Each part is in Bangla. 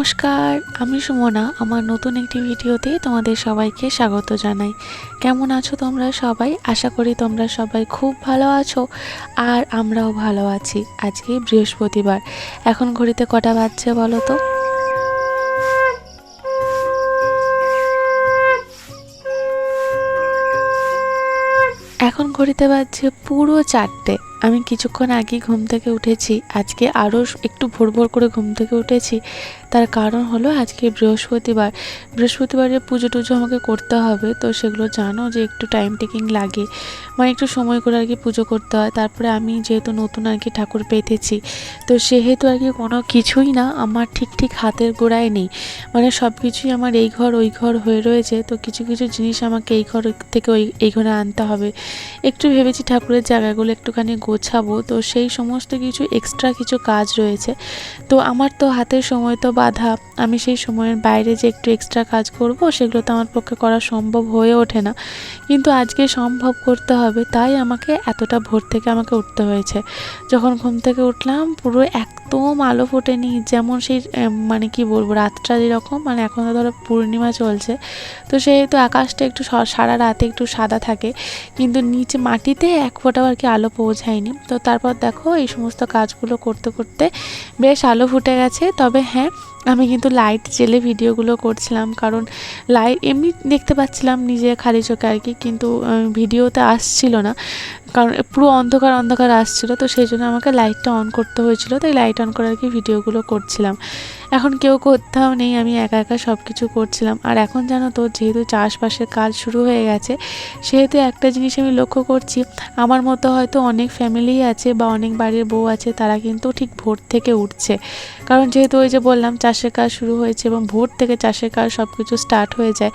নমস্কার, আমি সুমনা। আমার নতুন একটি ভিডিওতে তোমাদের সবাইকে স্বাগত জানাই। কেমন আছো তোমরা সবাই? আশা করি তোমরা সবাই খুব ভালো আছো আর আমরাও ভালো আছি। আজকে বৃহস্পতিবার। এখন ঘড়িতে কটা বাজছে বলো তো? এখন ঘড়িতে বাজছে পুরো 4টে। আমি কিছুক্ষণ আগেই ঘুম থেকে উঠেছি। আজকে আরও একটু ভোর ভোর করে ঘুম থেকে উঠেছি। তার কারণ হলো আজকে বৃহস্পতিবার। বৃহস্পতিবারে পুজো টুজো আমাকে করতে হবে, তো সেগুলো জানো যে একটু টাইম টেকিং লাগে, মানে একটু সময় করে আর কি পুজো করতে হয়। তারপরে আমি যেহেতু নতুন আর কি ঠাকুর পেতেছি, তো সেহেতু আর কি কোনো কিছুই না আমার ঠিক হাতের গোড়ায় নেই। মানে সব কিছুই আমার এই ঘর ওই ঘর হয়ে রয়েছে। তো কিছু কিছু জিনিস আমাকে এই ঘর থেকে এই ঘরে আনতে হবে। একটু ভেবেছি ঠাকুরের জায়গাগুলো একটুখানি গোছাবো, তো সেই সমস্ত কিছু এক্সট্রা কিছু কাজ রয়েছে। তো আমার তো হাতের সময় তো বাঁধা, আমি সেই সময়ের বাইরে যে একটু এক্সট্রা কাজ করব সেগুলো তো আমার পক্ষে করা সম্ভব হয়ে ওঠে না, কিন্তু আজকে সম্ভব করতে হবে। তাই আমাকে এতটা ভোর থেকে আমাকে উঠতে হয়েছে। যখন ঘুম থেকে উঠলাম পুরো একদম আলো ফোটেনি, যেমন সেই মানে কি বলবো, রাতটা যেরকম, মানে এখন তো ধরো পূর্ণিমা চলছে, তো সেহেতু আকাশটা একটু সারা রাতে একটু সাদা থাকে, কিন্তু নিচে মাটিতে এক ফোঁটাও আর কি আলো পৌঁছায়নি। তো তারপর দেখো এই সমস্ত কাজগুলো করতে করতে বেশ আলো ফুটে গেছে। তবে হ্যাঁ, আমি কিন্তু লাইট জেলে ভিডিওগুলো করছিলাম, কারণ লাইট এমনি দেখতে পাচ্ছিলাম নিজে খালি চোখে আর কি, কিন্তু ভিডিওতে আসছিল না, কারণ পুরো অন্ধকার আসছিলো। তো সেই জন্য আমাকে লাইটটা অন করতে হয়েছিল, তাই লাইট অন করে আর কি ভিডিওগুলো করছিলাম। এখন কেউ কোথাও নেই, আমি একা সব কিছু করছিলাম। আর এখন জানো তো, যেহেতু চাষবাসের কাজ শুরু হয়ে গেছে, সেহেতু একটা জিনিস আমি লক্ষ্য করছি, আমার মতো হয়তো অনেক ফ্যামিলি আছে বা অনেক বাড়ির বউ আছে, তারা কিন্তু ঠিক ভোর থেকে উঠছে। কারণ যেহেতু ওই যে বললাম চাষের কাজ শুরু হয়েছে এবং ভোর থেকে চাষের কাজ সব কিছু স্টার্ট হয়ে যায়।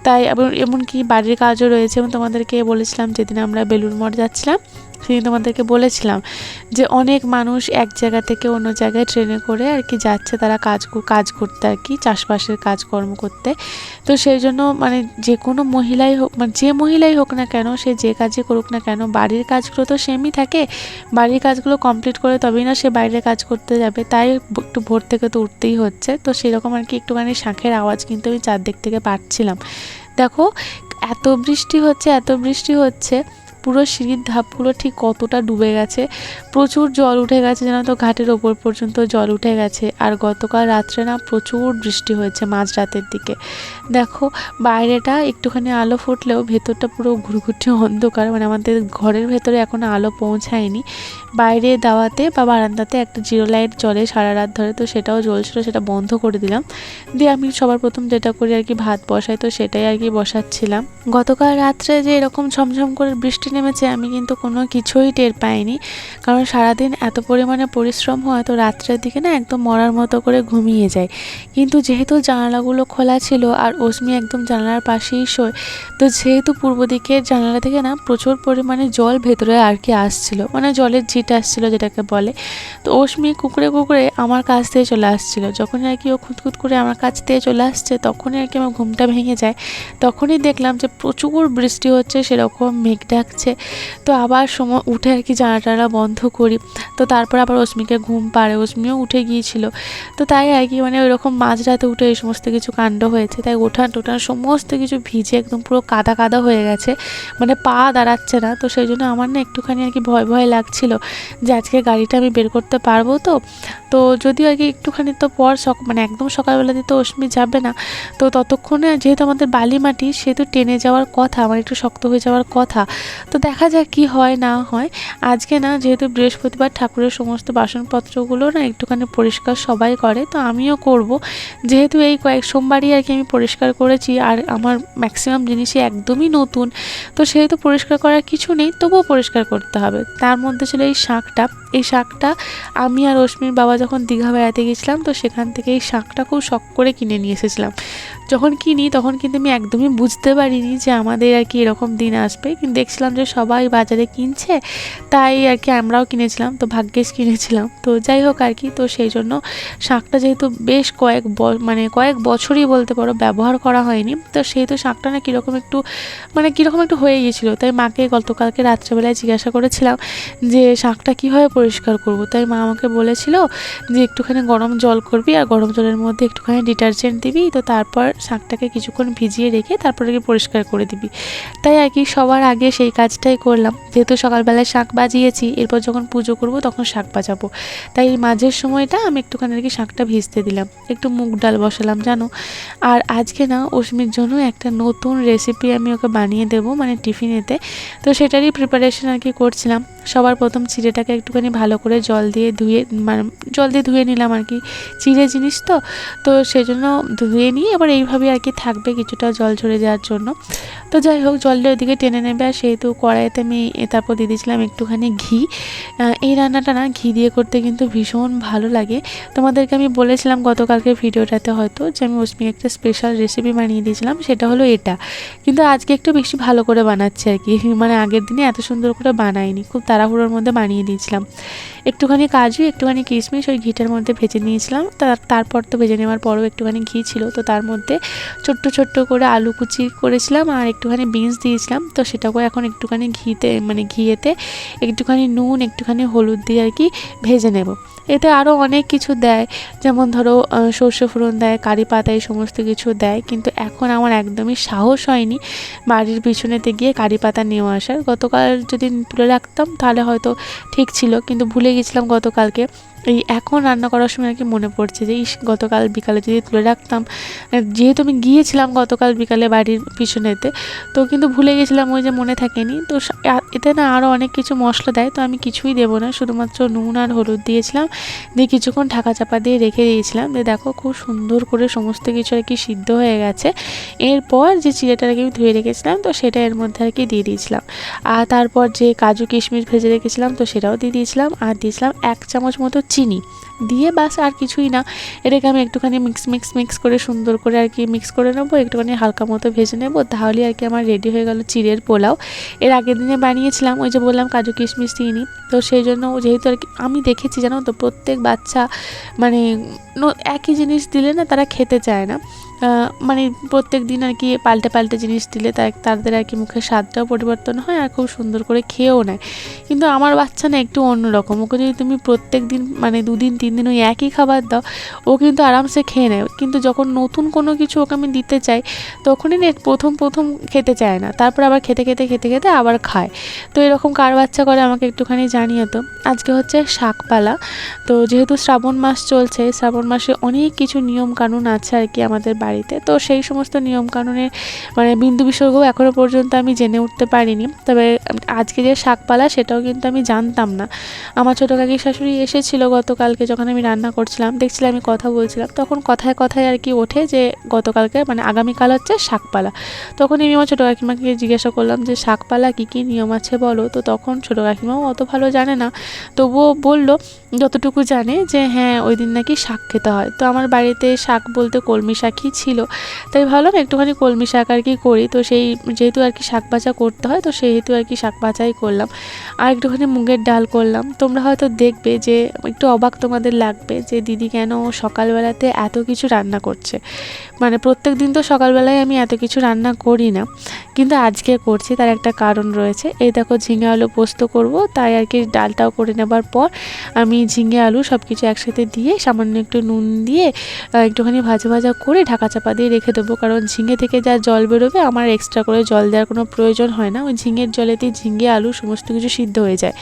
তাই এমনকি বাড়ির কাজও রয়েছে। এবং তোমাদেরকে বলেছিলাম যেদিন আমরা বেলুড় মঠ যাচ্ছিলাম, সেদিন তোমাদেরকে বলেছিলাম যে অনেক মানুষ এক জায়গা থেকে অন্য জায়গায় ট্রেনে করে আর কি যাচ্ছে, তারা কাজ করতে আর কি, চাষবাসের কাজকর্ম করতে। তো সেই জন্য মানে যে কোনো মহিলাই হোক, মানে যে মহিলাই হোক না কেন, সে যে কাজই করুক না কেন, বাড়ির কাজগুলো তো সেমই থাকে। বাড়ির কাজগুলো কমপ্লিট করে তবেই না সে বাইরে কাজ করতে যাবে। তাই একটু ভোর থেকে তো উঠতেই হচ্ছে। তো সেরকম আর কি একটুখানি শাঁখের আওয়াজ কিন্তু আমি চারদিক থেকে পাচ্ছিলাম। দেখো এত বৃষ্টি হচ্ছে, পুরো সিঁড়ির ধাপগুলো ঠিক কতটা ডুবে গেছে, প্রচুর জল উঠে গেছে, যেন তো ঘাটের ওপর পর্যন্ত জল উঠে গেছে। আর গতকাল রাত্রে না প্রচুর বৃষ্টি হয়েছে মাঝরাতের দিকে। দেখো বাইরেটা একটুখানি আলো ফুটলেও ভেতরটা পুরো ঘুরঘুটে অন্ধকার, মানে আমাদের ঘরের ভেতরে এখনও আলো পৌঁছায়নি। বাইরে দাওয়াতে বা বারান্দাতে একটা জিরো লাইট জ্বলে সারা রাত ধরে, তো সেটাও জ্বলছিল, সেটা বন্ধ করে দিলাম। দিয়ে আমি সবার প্রথম যেটা করি আর কি ভাত বসাই, তো সেটাই আর কি বসাচ্ছিলাম। গতকাল রাত্রে যে এরকম ঝমঝম করে বৃষ্টি নেমেছে, আমি কিন্তু কোনো কিছুই টের পাইনি, কারণ সারাদিন এত পরিমাণে পরিশ্রম হয়, তো রাত্রের দিকে না একদম মরার মতো করে ঘুমিয়ে যায়। কিন্তু যেহেতু জানালাগুলো খোলা ছিল আর অস্মি একদম জানালার পাশেই শোয়, তো যেহেতু পূর্ব দিকের জানালা থেকে না প্রচুর পরিমাণে জল ভেতরে আর কি আসছিল, মানে জলের ঝিট আসছিল যেটাকে বলে। তো অস্মি কুকড়ে আমার কাছ থেকে চলে আসছিল। যখনই আর কি ও খুঁতখুত করে আমার কাছ থেকে চলে আসছে, তখনই আর কি আমার ঘুমটা ভেঙে যায়। তখনই দেখলাম যে প্রচুর বৃষ্টি হচ্ছে, সেরকম মেঘ ডাকছে। তো আবার সময় উঠে আর কি জানালাটা বন্ধ করি। তো তারপর আবার অস্মিকে ঘুম পাড়ে, অস্মিও উঠে গিয়েছিল। তো তাই আর কি মানে ওইরকম মাঝরাতে উঠে এই সমস্ত কিছু কাণ্ড হয়েছে। তাই ওঠান টোঠান সমস্ত কিছু ভিজে একদম পুরো কাদা হয়ে গেছে, মানে পা দাঁড়াচ্ছে না। তো সেই জন্য আমার না একটুখানি আর কি ভয় লাগছিল যে আজকে গাড়িটা আমি বের করতে পারবো তো। তো যদিও আর কি একটুখানি তো পর মানে একদম সকালবেলাতে তো অস্মি যাবে না, তো ততক্ষণে যেহেতু আমাদের বালি মাটি, সেহেতু টেনে যাওয়ার কথা, মানে একটু শক্ত হয়ে যাওয়ার কথা। তো দেখা যাক কি হয় না হয়। আজকে না যেহেতু বৃহস্পতিবার, ঠাকুরের সমস্ত বাসনপত্রগুলো না একটুখানি পরিষ্কার সবাই করে, তো আমিও করব। যেহেতু এই কয়েক সোমবারই আর কি আমি পরিষ্কার করেছি, আর আমার ম্যাক্সিমাম জিনিসই একদমই নতুন, তো সেহেতু পরিষ্কার করার কিছু নেই, তবুও পরিষ্কার করতে হবে। তার মধ্যে ছিল এই শাকটা আমি আর রশ্মির বাবা যখন দীঘা বেড়াতে গেছিলাম, তো সেখান থেকে এই শাকটা খুব শখ করে কিনে নিয়ে এসেছিলাম। যখন কিনি তখন কিন্তু আমি একদমই বুঝতে পারিনি যে আমাদের আর কি এরকম দিন আসবে, কিন্তু দেখছিলাম যে সবাই বাজারে কিনছে, তাই আর কি আমরাও কিনেছিলাম। তো ভাগ্যিস কিনেছিলাম। তো যাই হোক আর কি, তো সেই জন্য শাকটা যেহেতু বেশ কয়েক বছরই বলতে পারো ব্যবহার করা হয়নি, তো সেহেতু শাকটা না কীরকম একটু হয়ে গিয়েছিলো। তাই মাকে গতকালকে রাত্রেবেলায় জিজ্ঞাসা করেছিলাম যে শাকটা কীভাবে পরিষ্কার করব। তাই মা আমাকে বলেছিল যে একটুখানি গরম জল করবি আর গরম জলের মধ্যে একটুখানি ডিটারজেন্ট দিবি, তো তারপর শাকটাকে কিছুক্ষণ ভিজিয়ে রেখে তারপরে কি পরিষ্কার করে দিবি। তাই আর কি সবার আগে সেই কাজটাই করলাম, যেহেতু সকালবেলায় শাক বাজিয়েছি, এরপর যখন পুজো করব তখন শাক বাজাবো। তাই মাঝের সময়টা আমি একটুখানি আর কি শাকটা ভিজতে দিলাম, একটু মুগ ডাল বসালাম জানো। আর আজকে না অস্মির জন্য একটা নতুন রেসিপি আমি ওকে বানিয়ে দেবো, মানে টিফিনেতে। তো সেটারই প্রিপারেশন আর কি করছিলাম। সবার প্রথম চিড়েটাকে একটুখানি ভালো করে জল দিয়ে ধুয়ে নিলাম আর কি, চিড়ে জিনিস তো, তো সেজন্য ধুয়ে নিয়ে এবার এইভাবে আর কি থাকবে কিছুটা জল ঝরে যাওয়ার জন্য। তো যাই হোক, জলটা ওইদিকে টেনে নেবে, আর সেহেতু কড়াইতে আমি তারপর দিয়ে দিয়েছিলাম একটুখানি ঘি। এই রান্নাটা না ঘি দিয়ে করতে কিন্তু ভীষণ ভালো লাগে। তোমাদেরকে আমি বলেছিলাম গতকালকে ভিডিওটাতে হয়তো যে আমি অস্মি একটা স্পেশাল রেসিপি বানিয়ে দিয়েছিলাম, সেটা হলো এটা। কিন্তু আজকে একটু বেশি ভালো করে বানাচ্ছি আর কি, মানে আগের দিনে এত সুন্দর করে বানাইনি, খুব তাড়াহুড়োর মধ্যে বানিয়ে দিয়েছিলাম। একটুখানি কাজু, একটুখানি কিশমিশ ওই ঘিটার মধ্যে ভেজে নিয়েছিলাম। তারপর তো ভেজে নেওয়ার পরও একটুখানি ঘি ছিল, তো তার মধ্যে ছোট্ট ছোট্ট করে আলু কুচি করেছিলাম আর একটুখানি বিনস দিয়েছিলাম। তো সেটাকেও এখন একটুখানি ঘিয়েতে একটুখানি নুন, একটুখানি হলুদ দিয়ে আর কি ভেজে নেব। এতে আরও অনেক কিছু দেয়, যেমন ধরো সর্ষে ফোড়ন দেয়, কারি পাতা, এই সমস্ত কিছু দেয়। কিন্তু এখন আমার একদমই সাহস হয়নি বাড়ির পিছনেতে গিয়ে কারি পাতা নিয়ে আসার। গতকাল যদি তুলে রাখতাম তাহলে হয়তো ঠিক ছিল, কিন্তু ভুলে গেছিলাম গতকালকে। এই এখন রান্না করার সময় আর কি মনে পড়ছে যে গতকাল বিকালে যদি তুলে রাখতাম, যেহেতু আমি গিয়েছিলাম গতকাল বিকালে বাড়ির পিছনেতে, তো কিন্তু ভুলে গেছিলাম, ওই যে মনে থাকেনি। তো এতে না আরও অনেক কিছু মশলা দেয়, তো আমি কিছুই দেবো না, শুধুমাত্র নুন আর হলুদ দিয়েছিলাম, দিয়ে কিছুক্ষণ ঢাকা চাপা দিয়ে রেখে দিয়েছিলাম। দিয়ে দেখো খুব সুন্দর করে সমস্ত কিছু আর কি সিদ্ধ হয়ে গেছে। এরপর যে চিড়েটা আর কি ধুয়ে রেখেছিলাম, তো সেটা এর মধ্যে আর কি দিয়ে দিয়েছিলাম। আর তারপর যে কাজু কিশমিশ ভেজে রেখেছিলাম, তো সেটাও দিয়ে দিয়েছিলাম। আর দিয়েছিলাম 1 চামচ মতো চিনি, দিয়ে বাস আর কিছুই না। এটাকে আমি একটুখানি মিক্স করে সুন্দর করে আর কি মিক্স করে নেবো, একটুখানি হালকা মতো ভেজে নেবো, তাহলে আর কি আমার রেডি হয়ে গেল চিড়ের পোলাও। এর আগের দিনে বানিয়েছিলাম, ওই যে বললাম কাজু কিশমিশ দিইনি, তো সেই জন্য যেহেতু আর কি আমি দেখেছি জানো তো প্রত্যেক বাচ্চা মানে একই জিনিস দিলে না তারা খেতে চায় না, মানে প্রত্যেক দিন আর কি পাল্টে জিনিস দিলে তাদের আর কি মুখের স্বাদটাও পরিবর্তন হয় আর খুব সুন্দর করে খেয়েও নেয়। কিন্তু আমার বাচ্চা না একটু অন্যরকম, ওকে যদি তুমি প্রত্যেক দিন মানে 2 দিন 3 দিন ওই একই খাবার দাও, ও কিন্তু আরামসে খেয়ে নেয়। কিন্তু যখন নতুন কোনো কিছু ওকে আমি দিতে চাই, তখনই না প্রথম খেতে চায় না, তারপর আবার খেতে আবার খায়। তো এরকম কার বাচ্চা করে আমাকে একটুখানি জানিয়ে তো। আজকে হচ্ছে শাকপালা, তো যেহেতু শ্রাবণ মাস চলছে, শ্রাবণ মাসে অনেক কিছু নিয়ম কানুন আছে আর কি আমাদের বাড়িতে। তো সেই সমস্ত নিয়ম কানুনের মানে বিন্দু বিসর্গ এখনও পর্যন্ত আমি জেনে উঠতে পারিনি। তবে আজকে যে শাকপালা সেটাও কিন্তু আমি জানতাম না। আমার ছোটো কাকি শাশুড়ি এসেছিলো গতকালকে, যখন আমি রান্না করছিলাম, দেখছিলাম আমি কথা বলছিলাম, তখন কথায় আর কি ওঠে যে গতকালকে মানে আগামীকাল হচ্ছে শাকপালা। তখন আমি আমার ছোটো কাকিমাকে জিজ্ঞাসা করলাম যে শাকপালা কী নিয়ম আছে বলো। তো তখন ছোটো কাকিমাও অত ভালো জানে না, তবুও বললো যতটুকু জানে যে হ্যাঁ ওই দিন নাকি শাক খেতে হয়। তো আমার বাড়িতে শাক বলতে কলমি শাকই ছিল, তাই ভাবলাম একটুখানি কলমি শাক আর কি করি। তো সেই যেহেতু আর কি শাক ভাজা করতে হয়, তো সেহেতু আর কি শাক ভাজাই করলাম। আর একটুখানি মুগের ডাল করলাম। তোমরা হয়তো দেখবে যে একটু অবাক তোমাদের লাগবে যে দিদি কেন সকালবেলাতে এত কিছু রান্না করছে। মানে প্রত্যেক দিন তো সকালবেলায় আমি এত কিছু রান্না করি না, কিন্তু আজকে করছি, তার একটা কারণ রয়েছে। এই দেখো ঝিঙে আলু পোস্ত করব, তাই আর কি ডালটাও করে নেবার পর আমি ঝিঙে আলু সব কিছু একসাথে দিয়ে সামান্য একটু নুন দিয়ে একটুখানি ভাজা করে ঢাকা চাপা দিয়ে রেখে দেবো। কারণ ঝিঙে থেকে যা জল বেরোবে আমার এক্সট্রা করে জল দেওয়ার কোনো প্রয়োজন হয় না, ওই ঝিঙের জলেতেই ঝিঙে আলু সমস্ত কিছু সিদ্ধ হয়ে যায়।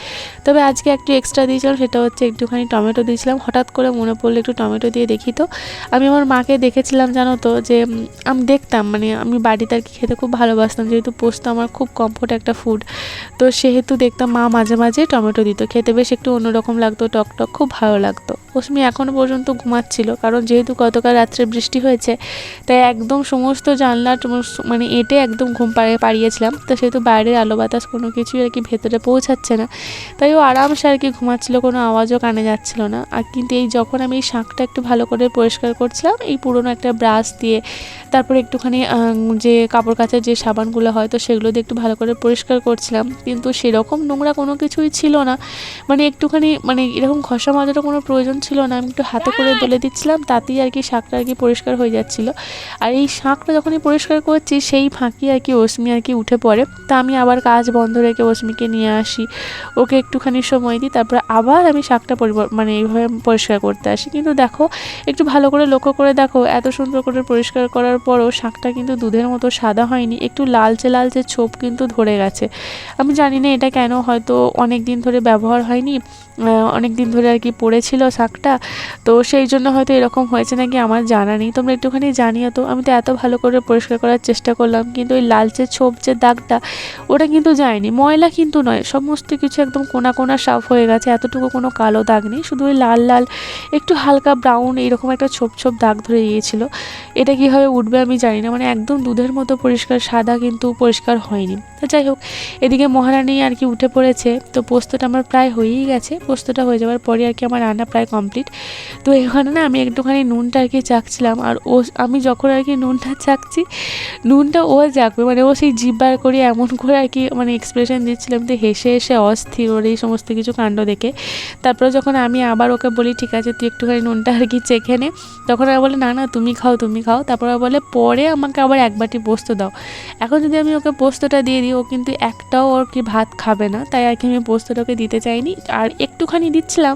তবে আজকে একটু এক্সট্রা দিয়েছিলাম, সেটা হচ্ছে একটুখানি টমেটো দিয়েছিলাম। হঠাৎ করে মনে পড়লো একটু টমেটো দিয়ে দেখি। তো আমি আমার মাকে দেখেছিলাম জানো তো, যে আমি দেখতাম মানে আমি বাড়িতে আর কি খেতে খুব ভালোবাসতাম, যেহেতু পোস্ত আমার খুব কমফোর্ট একটা ফুড, তো সেহেতু দেখতাম মা মাঝে মাঝে টমেটো দিত, খেতে বেশ একটু অন্যরকম লাগতো, টক খুব ভালো লাগতো। অস্মি এখনও পর্যন্ত ঘুমাচ্ছিল, কারণ যেহেতু গতকাল রাত্রে বৃষ্টি হয়েছে, তাই একদম সমস্ত জানলা মানে এঁটে একদম ঘুম পাড়িয়েছিলাম। তো সেহেতু বাইরের আলো বাতাস কোনো কিছুই আর কি ভেতরে পৌঁছাচ্ছে না, তাই ও আরামসে আর কি ঘুমাচ্ছিল, কোনো আওয়াজও কানে যাচ্ছিল না। আর কিন্তু এই যখন আমি এই শাঁখটা একটু ভালো করে পরিষ্কার করছিলাম এই পুরনো একটা ব্রাশ দিয়ে, তারপরে একটুখানি যে কাপড় কাচার যে সাবানগুলো হয় তো সেগুলো দিয়ে একটু ভালো করে পরিষ্কার করছিলাম, কিন্তু সেরকম নোংরা কোনো কিছুই ছিল না। মানে একটুখানি মানে এরকম ঘষা মাজারও কোনো প্রয়োজন ছিল না, আমি একটু হাতে করে দলে দিচ্ছিলাম, তাতেই আর কি শাঁখটা আর কি পরিষ্কার হয়ে যাচ্ছিল। আর এই শাঁখটা যখনই পরিষ্কার করছি সেই ফাঁকি আর কি অস্মি আর কি উঠে পড়ে। তা আমি আবার কাজ বন্ধ রেখে অস্মিকে নিয়ে আসি, ওকে একটুখানি সময় দিই, তারপরে আবার আমি শাঁখটা মানে এইভাবে পরিষ্কার করতে আসি। কিন্তু দেখো একটু ভালো করে লক্ষ্য করে দেখো, এত সুন্দর করে পরিষ্কার করার পরও শাঁখটা কিন্তু দুধের মতো সাদা হয়নি, একটু লালচে লালচে ছোপ কিন্তু ধরে গেছে। আমি জানি না এটা কেন, হয়তো অনেক দিন ধরে ব্যবহার হয়নি, অনেক দিন ধরে আর কি পড়েছিল শাঁখটা, তো সেই জন্য হয়তো এরকম হয়েছে নাকি আমার জানা নেই, তোমরা একটুখানি জানিও তো। আমি তো এত ভালো করে পরিষ্কার করার চেষ্টা করলাম কিন্তু ওই লালচে ছোপ যে দাগটা ওটা কিন্তু যায়নি, ময়লা কিন্তু নয়, সমস্ত কিছু একদম কোনা কোনা সাফ হয়ে গেছে, এতটুকু কোনো কালো দাগ নেই, শুধু ওই লাল লাল একটু হালকা ব্রাউন এইরকম একটা ছোপ ছোপ দাগ ধরে গিয়েছিলো। এটা কীভাবে উঠবে আমি জানি না, মানে একদম দুধের মতো পরিষ্কার সাদা কিন্তু পরিষ্কার হয়নি। তো যাই হোক, এদিকে মহারানী আর কি উঠে পড়েছে, তো পোস্তটা আমার প্রায় হয়েই গেছে, পোস্তটা হয়ে যাওয়ার পরে আর কি আমার রান্না প্রায় কমপ্লিট। তো এখানে না আমি একটুখানি নুনটা আর কি চাকছিলাম, আর আমি যখন আর কি নুনটা চাকছি নুনটা ও চাকবে, মানে ও সেই জিভ বার করে এমন করে আর কি মানে এক্সপ্রেশন দিচ্ছিলাম তো হেসে হেসে অস্থির ওর এই সমস্ত কিছু কাণ্ড দেখে। তারপরে যখন আমি আবার ওকে বলি ঠিক আছে তুই একটুখানি নুনটা আর কি চেখে নে, তখন আর বলে না না তুমি খাও তুমি খাও, তারপরে বলে পরে আমাকে আবার এক বাটি পোস্ত দাও। এখন যদি আমি ওকে পোস্তটা দিয়ে দিই ও কিন্তু একটাও ওর কি ভাত খাবে না, তাই আর কি আমি পোস্তটাকে দিতে চাইনি। আর একটুখানি দিচ্ছিলাম,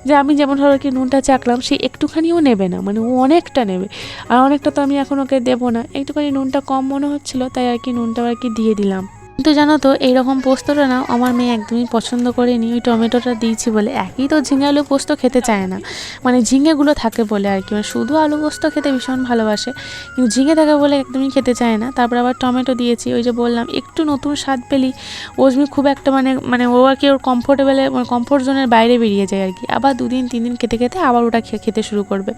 যে আমি যেমন ধরো আর কি নুনটা চাকলাম সেই একটুখানিও নেবে না, মানে ও অনেকটা নেবে, আর অনেকটা তো আমি এখন ওকে দেবো না, একটুখানি নুনটা কম মনে হচ্ছিলো তাই আর কি নুনটাও আর কি দিয়ে দিলাম। কিন্তু জানো তো এইরকম পোস্তটা না আমার মেয়ে একদমই পছন্দ করেনি, ওই টমেটোটা দিয়েছি বলে। একই তো ঝিঙে আলু পোস্ত খেতে চায় না, মানে ঝিঙেগুলো থাকে বলে আর কি, মানে শুধু আলু পোস্ত খেতে ভীষণ ভালোবাসে কিন্তু ঝিঙে থাকে বলে একদমই খেতে চায় না। তারপর আবার টমেটো দিয়েছি, ওই যে বললাম একটু নতুন স্বাদ পেলি ওজমি খুব একটা মানে মানে ও আর কি ওর কমফোর্ট জোনের বাইরে বেরিয়ে যায় আর কি, আবার 2-3 দিন খেতে খেতে আবার ওটা খেতে শুরু করবে।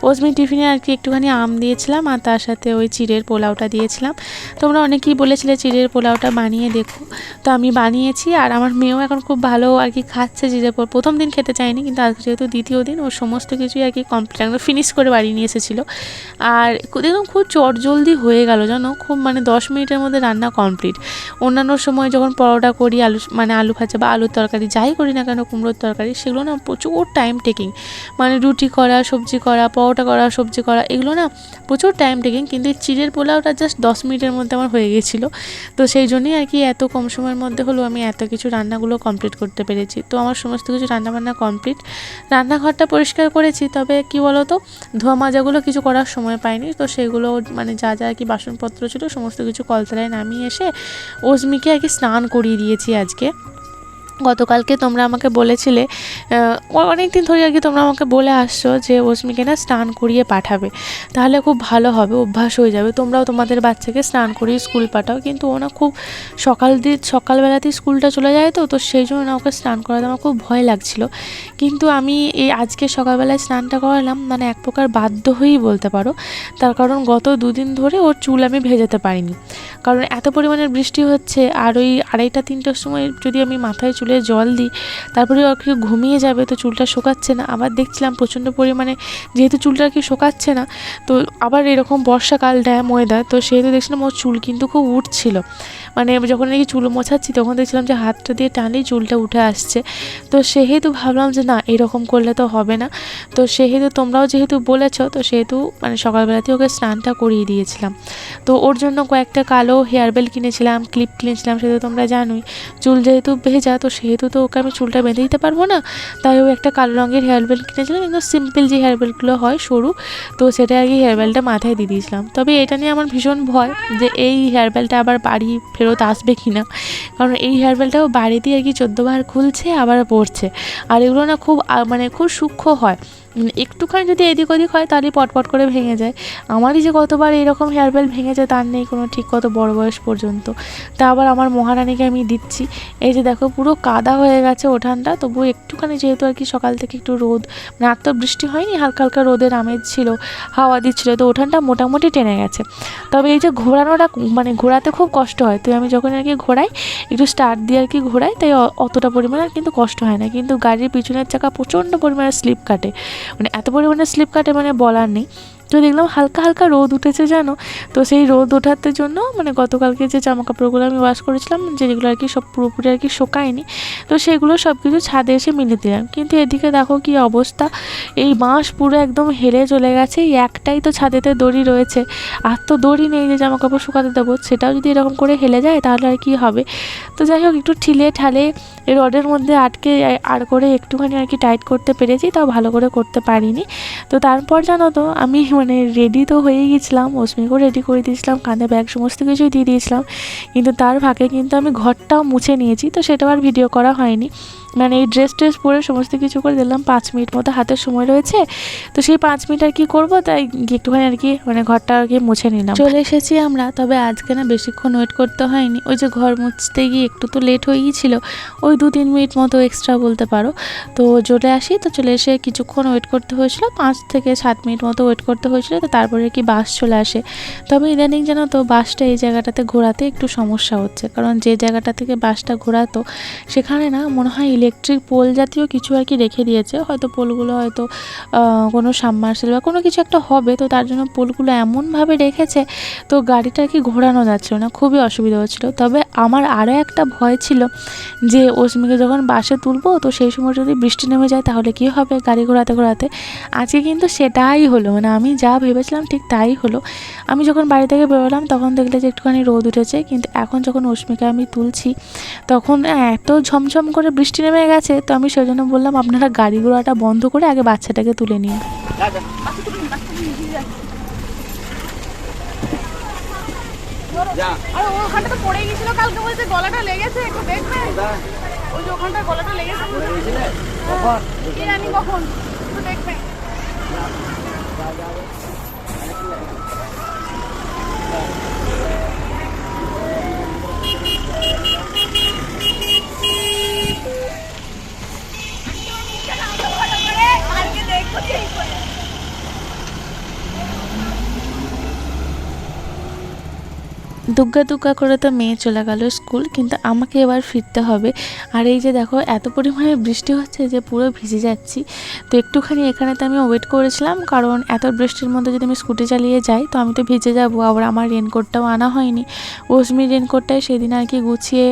ওজমি টিফিনে আর কি একটুখানি আম দিয়েছিলাম আর তার সাথে ওই চিড়ের পোলাওটা দিয়েছিলাম। তোমরা অনেকেই বলেছিলে চিড়ের পোলাওটা বানিয়ে দেখো, তো আমি বানিয়েছি আর আমার মেয়েও এখন খুব ভালো আর কি খাচ্ছে চিড়ের পোলাও। প্রথম দিন খেতে চায়নি কিন্তু আজকে যেহেতু দ্বিতীয় দিন ওর সমস্ত কিছুই আর কি কমপ্লিট একদম ফিনিশ করে বাড়ি নিয়ে এসেছিলো। আর দেখুন খুব চটজলদি হয়ে গেল জানো, খুব মানে 10 মিনিটের মধ্যে রান্না কমপ্লিট। অন্যান্য সময় যখন পরোটা করি আলু ভাজা বা আলুর তরকারি যাই করি না কেন, কুমড়োর তরকারি, সেগুলো না প্রচুর টাইম টেকিং, মানে রুটি করা সবজি করা পরোটা করা সবজি করা এগুলো না প্রচুর টাইম টেকিং, কিন্তু এই চিড়ের পোলাওটা জাস্ট 10 মিনিটের মধ্যে আমার হয়ে গেছিলো। তো সেই জন্যই আর কি এত কম সময়ের মধ্যে হলেও আমি এত কিছু রান্নাগুলো কমপ্লিট করতে পেরেছি। তো আমার সমস্ত কিছু রান্নাবান্না কমপ্লিট, রান্নাঘরটা পরিষ্কার করেছি, তবে কি বলো তো ধোয়া মাজাগুলো কিছু করার সময় পাইনি, তো সেগুলো মানে যা যা আর কি বাসনপত্র ছিল সমস্ত কিছু কলতলায় নামিয়ে এসে অস্মিকে আর কি স্নান করিয়ে দিয়েছি আজকে। গতকালকে তোমরা আমাকে বলেছিলে, অনেক দিন ধরে আর কি তোমরা আমাকে বলে আসছো যে অস্মিকে না স্নান করিয়ে পাঠাবে, তাহলে খুব ভালো হবে, অভ্যাস হয়ে যাবে, তোমরাও তোমাদের বাচ্চাকে স্নান করিয়ে স্কুল পাঠাও। কিন্তু ও না খুব সকালবেলাতেই স্কুলটা চলে যায়, তো সেই জন্য না ওকে স্নান করাতে আমার খুব ভয় লাগছিলো। কিন্তু আমি এই আজকে সকালবেলায় স্নানটা করালাম, মানে এক প্রকার বাধ্য হয়েই বলতে পারো, তার কারণ গত 2 দিন ধরে ওর চুল আমি ভেজাতে পারিনি, কারণ এত পরিমাণে বৃষ্টি হচ্ছে। আর ওই 2:30-3টার সময় যদি আমি মাথায় চুলে জল দিই তারপরে আর কি ঘুমিয়ে যাবে, তো চুলটা শোকাচ্ছে না। আবার দেখছিলাম প্রচণ্ড পরিমাণে যেহেতু চুলটা আর কি শোকাচ্ছে না, তো আবার এরকম বর্ষাকাল ড্যাম ওয়েদার, তো সেহেতু দেখছিলাম ওর চুল কিন্তু খুব উঠছিল, মানে যখন নাকি চুল মোছাচ্ছি তখন দেখছিলাম যে হাতটা দিয়ে টানলেই চুলটা উঠে আসছে। তো সেহেতু ভাবলাম যে না এরকম করলে তো হবে না, তো সেহেতু তোমরাও যেহেতু বলেছো তো সেহেতু মানে সকালবেলাতে ওকে স্নানটা করিয়ে দিয়েছিলাম। তো ওর জন্য কয়েকটা কালো হেয়ার বেল কিনেছিলাম, ক্লিপ কিনেছিলাম, সেহেতু তোমরা জানোই চুল যেহেতু ভেজা তো সেহেতু তো ওকে আমি চুলটা বেঁধে দিতে পারবো না, তাই ও একটা কালো রঙের হেয়ার বেল কিনেছিলাম, একদম সিম্পল যে হেয়ার বেলগুলো হয় সরু, তো সেটা আর কি হেয়ার বেলটা মাথায় দিয়ে দিয়েছিলাম। তবে এটা নিয়ে আমার ভীষণ ভয় যে এই হেয়ার বেলটা আবার বাড়ি ফেরত আসবে কি না, কারণ এই হেয়ার বেলটাও বাড়িতেই আর কি 14 বার খুলছে আবার পড়ছে, আর এগুলো না খুব মানে খুব সূক্ষ্ম হয়, একটুখানি যদি এদিক ওদিক হয় তাহলে পটপট করে ভেঙে যায়। আমারই যে কতবার এরকম হেয়ার বেল ভেঙেছে তার নেই কোনো ঠিক, কত বড় বয়স পর্যন্ত। তা আবার আমার মহারানীকে আমি দিচ্ছি। এই যে দেখো পুরো কাদা হয়ে গেছে উঠানটা, তবুও একটুখানি যেহেতু আর কি সকাল থেকে একটু রোদ, মানে আর তো বৃষ্টি হয়নি, হালকা হালকা রোদের আমেজ ছিল, হাওয়া দিচ্ছিল, তো উঠানটা মোটামুটি টেনে গেছে। তবে এই যে ঘোরানোটা, মানে ঘোরাতে খুব কষ্ট হয়, তো আমি যখন আর কি ঘোরাই একটু স্টার্ট দিয়ে আর কি ঘোরাই, তাই অতটা পরিমাণে আর কিন্তু কষ্ট হয় না। কিন্তু গাড়ির পিছনের চাকা প্রচণ্ড পরিমাণে স্লিপ কাটে, মানে এত পরিমাণে স্লিপ কাটে মানে বলার নেই। তো দেখলাম হালকা হালকা রোদ উঠেছে জানো, তো সেই রোদ ওঠাতে জন্য মানে গতকালকে যে জামা কাপড়গুলো আমি ওয়াশ করেছিলাম, যেগুলো আর কি সব পুরোপুরি আর কি শোকায়নি, তো সেগুলো সব কিছু ছাদে এসে মিলে দিলাম। কিন্তু এদিকে দেখো কি অবস্থা, এই বাঁশ পুরো একদম হেলে চলে গেছে। এই একটাই তো ছাদেতে দড়ি রয়েছে, আর তো দড়ি নেই যে জামা কাপড় শুকাতে দেবো, সেটাও যদি এরকম করে হেলে যায় তাহলে আর কি হবে। তো যাই হোক একটু ঠিলে ঠালে এই রডের মধ্যে আটকে আর করে একটুখানি আর কি টাইট করতে পেরেছি, তাও ভালো করে করতে পারিনি। তো তারপর জানো তো আমি মানে রেডি তো হয়েই গেছিলাম, অস্মিকেও রেডি করে দিয়েছিলাম, কাঁধে ব্যাগ সমস্ত কিছুই দিয়ে দিয়েছিলাম, কিন্তু তার ফাঁকে কিন্তু আমি ঘরটাও মুছে নিয়েছি, তো সেটাও আর ভিডিও করা হয়নি। মানে এই ড্রেস পরে সমস্ত কিছু করে দিলাম, 5 মিনিট মতো হাতের সময় রয়েছে, তো সেই 5 মিনিট আর কি করবো, তাই একটুখানি আর কি মানে ঘরটা আর কি মুছে নিলাম। চলে এসেছি আমরা, তবে আজকে না বেশিক্ষণ ওয়েট করতে হয়নি, ওই যে ঘর মুছতে গিয়ে একটু তো লেট হয়ে গিয়েছিলো, ওই 2-3 মিনিট মতো এক্সট্রা বলতে পারো। তো চলে আসি, তো চলে এসে কিছুক্ষণ ওয়েট করতে হয়েছিল, 5 থেকে 7 মিনিট মতো ওয়েট করতে হয়েছিল, তো তারপরে কি বাস চলে আসে। তবে ইদানিং জানো তো বাসটা এই জায়গাটাতে ঘোরাতে একটু সমস্যা হচ্ছে, কারণ যে জায়গাটা থেকে বাসটা ঘোরাতো সেখানে না মনে হয় ইলেকট্রিক পোল জাতীয় কিছু আর কি রেখে দিয়েছে, হয়তো পোলগুলো হয়তো কোনো সাবমার্সেল বা কোনো কিছু একটা হবে, তো তার জন্য পোলগুলো এমনভাবে রেখেছে, তো গাড়িটা আর কি ঘোরানো যাচ্ছিল না, খুবই অসুবিধা হচ্ছিলো। তবে আমার আরও একটা ভয় ছিল যে অস্মিকে যখন বাসে তুলবো, তো সেই সময় যদি বৃষ্টি নেমে যায় তাহলে কী হবে গাড়ি ঘোরাতে ঘোরাতে। আজকে কিন্তু সেটাই হলো, মানে আমি যা ভেবেছিলাম ঠিক তাই হলো। আমি যখন বাড়ি থেকে বেরোলাম তখন দেখলে যে একটুখানি রোদ উঠেছে, কিন্তু এখন যখন অস্মিকে আমি তুলছি তখন এত ঝমঝম করে বৃষ্টি নেমে গেছে, তো আমি সেই জন্য বললাম আপনারা গাড়ি ঘোড়াটা বন্ধ করে আগে বাচ্চাটাকে তুলে নিন। আর ওখানটা তো পড়ে গেছিল কালকে, বলতে গলাটা লেগেছে, একটু দেখবে ওই যে ওখানটা গলাটা লেগেছে, কি জানি কখন, একটু দেখবে। কালকে দেখবো ঠিক করে। দুগ্গা দুগ্গা করে তো মেয়ে চলে গেল স্কুল, কিন্তু আমাকে এবার ফিরতে হবে। আর এই যে দেখো এত পরিমাণে বৃষ্টি হচ্ছে যে পুরো ভিজে যাচ্ছি। তো একটুখানি এখানে তো আমি ওয়েট করেছিলাম, কারণ এত বৃষ্টির মধ্যে যদি আমি স্কুটি চালিয়ে যাই তো আমি তো ভিজে যাবো। আবার আমার রেনকোটটাও আনা হয়নি, অস্মির রেনকোটটাই সেদিন আর কি গুছিয়ে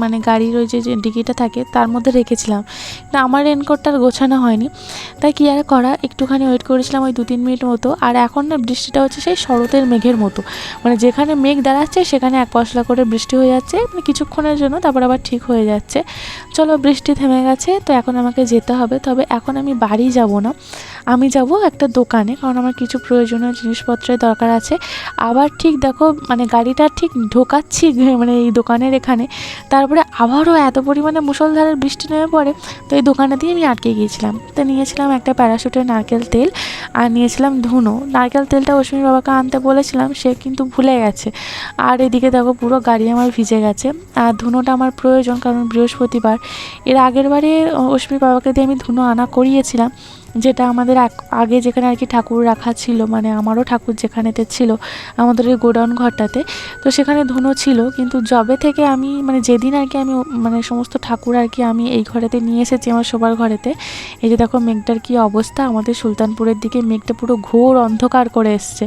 মানে গাড়ির ওই যে ডিকিটা থাকে তার মধ্যে রেখেছিলাম, কিন্তু আমার রেনকোটটা আর গোছানো হয়নি। তাই কি আর করা, একটুখানি ওয়েট করেছিলাম ওই 2-3 মিনিট মতো। আর এখন না বৃষ্টিটা হচ্ছে সেই শরতের মেঘের মতো, মানে যেখানে মেঘ দাঁড়াচ্ছে সেখানে এক পশলা করে বৃষ্টি হয়ে যাচ্ছে, মানে কিছুক্ষণের জন্য, তারপর আবার ঠিক হয়ে যাচ্ছে। চলো বৃষ্টি থেমে গেছে, তো এখন আমাকে যেতে হবে। তবে এখন আমি বাড়ি যাব না, আমি যাব একটা দোকানে, কারণ আমার কিছু প্রয়োজনীয় জিনিসপত্রের দরকার আছে। আবার ঠিক দেখো মানে গাড়িটা ঠিক ঢোকাচ্ছি মানে এই দোকানের এখানে, তারপরে আবারও এত পরিমাণে মুষলধারের বৃষ্টি নেমে পড়ে, তো এই দোকানে দিয়ে আমি আটকে গিয়েছিলাম। তো নিয়েছিলাম একটা প্যারাশুটের নারকেল তেল, আর নিয়েছিলাম ধুনো। নারকেল তেলটা অশ্বিনীর বাবাকে আনতে বলেছিলাম, সে কিন্তু ভুলে গেছে। আর এদিকে দেখো পুরো গাড়ি আমার ভিজে গেছে। আর ধুনোটা আমার প্রয়োজন, কারণ বৃহস্পতিবার, এর আগের বারে অশ্বিনীর বাবাকে দিয়ে আমি ধুনো আনা করিয়েছিলাম, যেটা আমাদের আগে যেখানে আর কি ঠাকুর রাখা ছিল, মানে আমারও ঠাকুর যেখানেতে ছিল আমাদের ওই গোডাউন ঘরটাতে, তো সেখানে ধুনো ছিল। কিন্তু যবে থেকে আমি মানে যেদিন আর কি আমি মানে সমস্ত ঠাকুর আর কি আমি এই ঘরেতে নিয়ে এসেছি আমার শোবার ঘরেতে, এই যে দেখো মেঘটার কি অবস্থা, আমাদের সুলতানপুরের দিকে মেঘটা পুরো ঘোর অন্ধকার করে এসছে,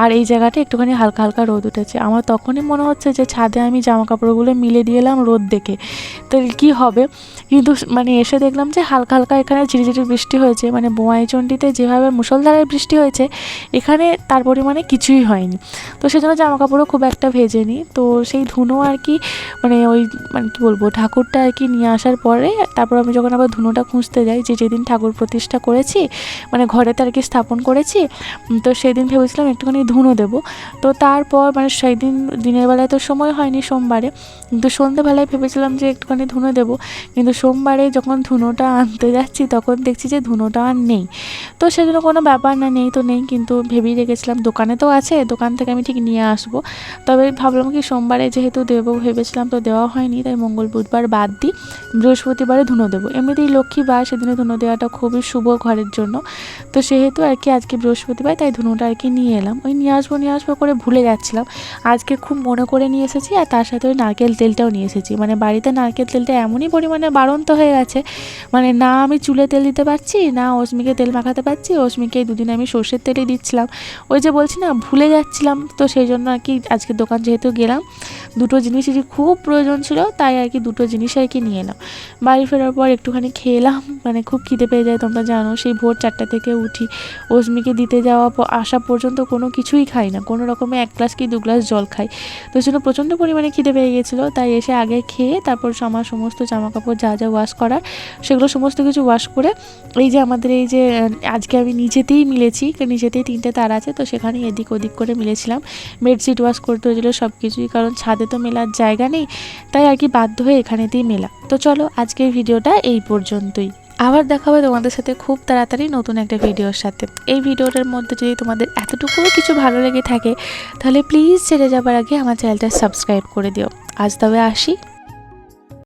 আর এই জায়গাটা একটুখানি হালকা হালকা রোদ উঠেছে। আমার তখনই মনে হচ্ছে যে ছাদে আমি জামা কাপড়গুলো মিলে দিয়ে এলাম রোদ দেখে, তো কী হবে। কিন্তু মানে এসে দেখলাম যে হালকা হালকা এখানে ঝিরিঝিরি বৃষ্টি হয়েছে, মানে বোয়াইচণ্ডীতে যেভাবে মুষলধারে বৃষ্টি হয়েছে এখানে তার পরিমাণে কিছুই হয়নি। তো সেজন্য জামা কাপড়ও খুব একটা ভেজেনি। তো সেই ধুনো আর কি মানে ওই মানে কী বলবো ঠাকুরটা আর কি নিয়ে আসার পরে তারপর আমি যখন আবার ধুনোটা খুঁজতে যাই, যে যেদিন ঠাকুর প্রতিষ্ঠা করেছি মানে ঘরেতে আর কি স্থাপন করেছি, তো সেদিন ভেবেছিলাম একটুখানি ধুনো দেবো। তো তারপর মানে সেই দিন দিনের বেলায় তো সময় হয়নি সোমবারে, কিন্তু সন্ধ্যেবেলায় ভেবেছিলাম যে একটুখানি ধুনো দেবো, কিন্তু সোমবারে যখন ধুনোটা আনতে যাচ্ছি তখন দেখছি যে ধুনোটা আর নেই। তো সেজন্য কোনো ব্যাপার না, নেই তো নেই, কিন্তু ভেবেই রেখেছিলাম দোকানে তো আছে, দোকান থেকে আমি ঠিক নিয়ে আসবো। তবে ভাবলাম কি সোমবারে যেহেতু দেবো ভেবেছিলাম, তো দেওয়া হয়নি, তাই মঙ্গল বুধবার বাদ দিই বৃহস্পতিবারে ধুনো দেবো। এমনিতেই লক্ষ্মী বার, সেদিনে ধুনো দেওয়াটা খুবই শুভ ঘরের জন্য। তো সেহেতু আর কি আজকে বৃহস্পতিবার, তাই ধুনোটা আর কি নিয়ে এলাম। ওই নিয়ে আসবো করে ভুলে যাচ্ছিলাম। আজকে খুব মনে করে নিয়ে এসেছি, আর তার সাথে ওই নারকেল তেলটাও নিয়ে এসেছি। মানে বাড়িতে নারকেল তেলটা এমনই পরিমাণে বাড়ন্ত হয়ে গেছে, মানে না আমি চুলে তেল দিতে পারছি, না অস্মিকে তেল মাখাতে পারছি। অস্মিকে এই দুদিন আমি সর্ষের তেলই দিচ্ছিলাম। ওই যে বলছি না, ভুলে যাচ্ছিলাম। তো সেই জন্য আর কি আজকে দোকান যেহেতু গেলাম, দুটো জিনিসই খুব প্রয়োজন ছিল, তাই আর কি দুটো জিনিস আর কি নিয়ে এলাম। বাড়ি ফেরার পর একটুখানি খেলাম, মানে খুব খিদে পেয়ে যায়, তোমরা জানো। সেই ভোর 4টা থেকে উঠি, অস্মিকে দিতে যাওয়া আসা পর্যন্ত কোনো কিছুই খাই না, কোনো রকমে 1 গ্লাস কি 2 গ্লাস জল খাই। তো সেজন্য প্রচণ্ড পরিমাণে খিদে পেয়ে গেছিলো, তাই এসে আগে খেয়ে তারপর আমার সমস্ত জামাকাপড় যা যা ওয়াশ করার সেগুলো সমস্ত কিছু ওয়াশ করে, এই যে আমাদের এই যে আজকে আমি নিচেতেই মিলেছি, নিচেতেই 3টে তার আছে, তো সেখানেই এদিক ওদিক করে মিলেছিলাম। বেডশিট ওয়াশ করতে হয়েছিলো সব কিছুই, কারণ ছাদে তো মেলার জায়গা নেই, তাই আর কি বাধ্য হয়ে এখানেতেই মেলা। তো চলো আজকের ভিডিওটা এই পর্যন্তই। আবার দেখা হবে তোমাদের সাথে খুব তাড়াতাড়ি নতুন একটা ভিডিওর সাথে। এই ভিডিওটার মধ্যে যদি তোমাদের এতটুকুও কিছু ভালো লেগে থাকে, তাহলে প্লিজ ছেড়ে যাবার আগে আমার চ্যানেলটা সাবস্ক্রাইব করে দিও। আজ তবে আসি।